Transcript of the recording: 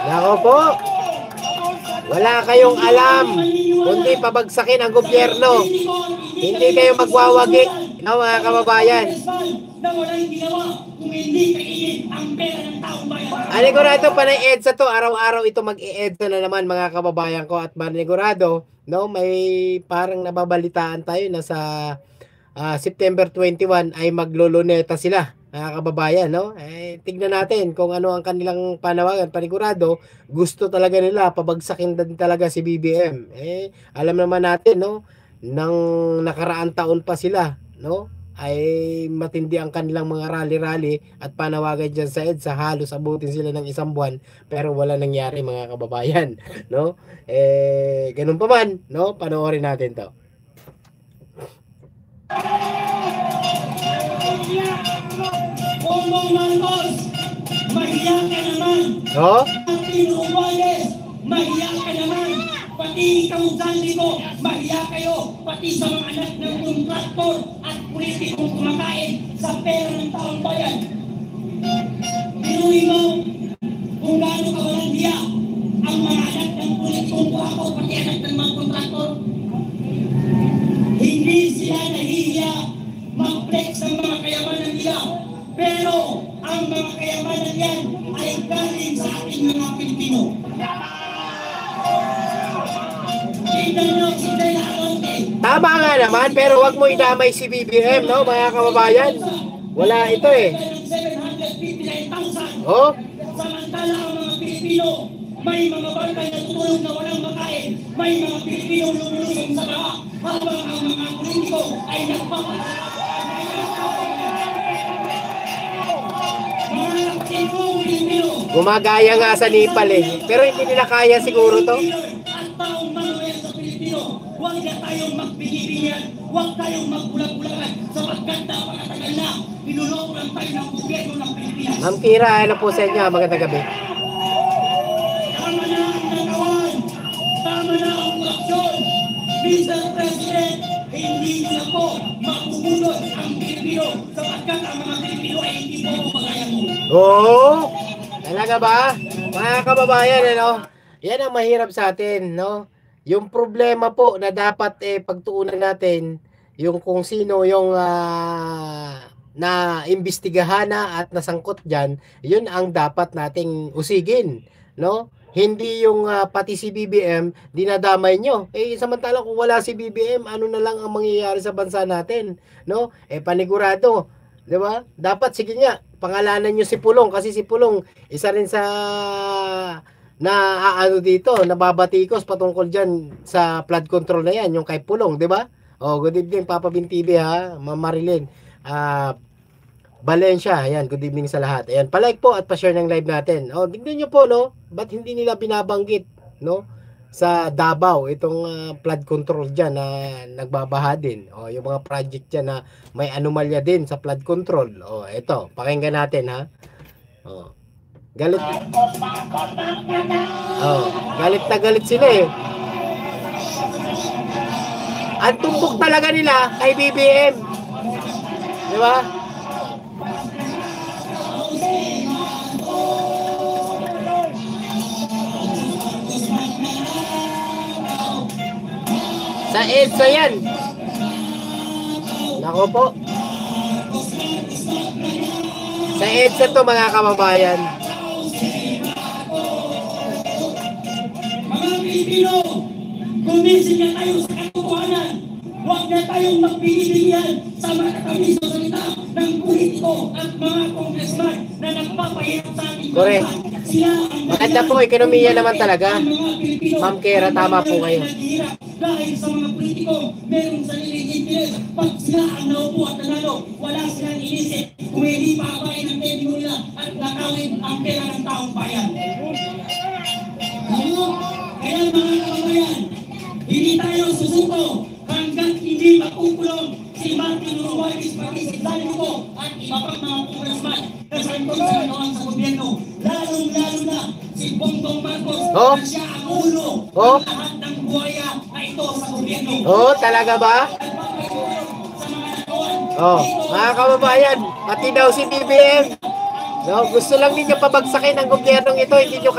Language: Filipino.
Nako po, wala kayong alam kundi pabagsakin ang gobyerno. Hindi kayo magwawagi, no, mga kababayan. Anigurado pa na EDSA to, araw-araw ito mag-EDSA na naman mga kababayan ko, at manigurado, no, may parang nababalitaan tayo na sa September 21 ay magloloneta sila, mga kababayan, no? Tignan natin kung ano ang kanilang panawagan. Panigurado, gusto talaga nila pabagsakin din talaga si BBM. Alam naman natin, no, nang nakaraang taon pa sila, no, ay matindi ang kanilang mga rally-rally at panawagan dyan sa EDSA. Halos abutin sila ng isang buwan pero wala nangyari, mga kababayan, no? Ganun pa man, no? Panoorin natin to. Bongbong Marcos, mahiya ka naman. Oh? Pino Ubaldes, mahiya ka naman. Pati ikaw, Sandigo, mahiya kayo. Pati sa mga anak ng kontraktor at politikong kumakain sa pera ng taong bayan. Pinuhin mo kung gaano ka walang hiya ang mga anak ng politikong kumakain, pati anak ng mga kontraktor. Hindi sila nahihiya mag-flex ang mga kayamanan nila. Pero ang mga kayamanan yan ay galing sa ating mga Pilipino. Tama nga naman, pero wag mo idamay si BBM, no, mga kababayan. Wala ito eh. Oh? Samantala ang mga Pilipino, may mga barkay na tutulog na walang makain, may mga Pilipino lumulusong sa baha, habang ang mga politiko ay nagpapasalamat. Gumagaya nga sa Nepal eh. Pero hindi nila kaya siguro to. At taong mamayan sa Pilipino, huwag na tayong magbigibingan, huwag tayong magbulag-bulagan sapagkat napakatagal na pinuloko lang tayo ng gobyerno ng Pilipinas. Ma'am Kira, ano po sa inyo? Magandang gabi. Tama na ang nagawan, tama na ang aksyon. Mr. President, hindi na po mapupulot ang Pilipino sapagkat ang mga Pilipino ay hindi po magaya mo. Oo? Talaga ba? Mga kababayan, ano? Yan ang mahirap sa atin, no? Yung problema po na dapat pagtuunan natin, yung kung sino yung na imbestigahan na at nasangkot dyan, yun ang dapat nating usigin, no? Hindi yung pati si BBM dinadamay nyo. Samantala kung wala si BBM, ano na lang ang mangyayari sa bansa natin, no? Panigurado, 'di ba? Dapat sige nga, pangalanan nyo si Pulong kasi si Pulong isa rin sa na ano dito, nababatikos patungkol diyan sa flood control na 'yan, yung kay Pulong, 'di ba? Oh, good evening Papa Bin TV ha, Ma'am Marilyn. Valencia, ayan, good evening sa lahat. Ayan, palike po at pa-share ng live natin. Oh, tingnan niyo po, no? Ba't hindi nila binabanggit, no? Sa Davao, itong flood control diyan na nagbabaha din. Oh, yung mga project diyan na may anomalya din sa flood control. Oh, ito, pakinggan natin ha. Oh. Galit. Oh, galit na galit sila eh. Ang tumbok talaga nila kay BBM. Di ba? Sa EDSA yan. Nako po. Sa EDSA to mga kababayan. Mga Pilipino, kumisin na tayo sa katotohanan. Huwag na tayong magpinibigyan sa matatamis na salita ng politiko at mga congressman na nagpapahirap sa ating Correct. Maganda po, ekonomiya naman talaga. Ma'am Kera, tama po kayo. Dahil sa mga politiko, meron sariling interes. Pag sila ang naupo at nanalo, wala silang inisip kung hindi papain ang revenue nila at nakawin ang pera ng taong bayan. Kaya mga kababayan, hindi tayo susuko hanggang hindi makukulong si Martin Romualdez pati si Sandigo at iba pang mga congressman na santong sa gawang sa gobyerno. Lalong-lalo na si Bongbong Marcos na siya ang ulo ng lahat ng buhaya na ito sa gobyerno. Talaga ba? Mga kababayan, pati daw si BBM. No, gusto lang ninyo pabagsakin ang gobyernong ito, hindi nyo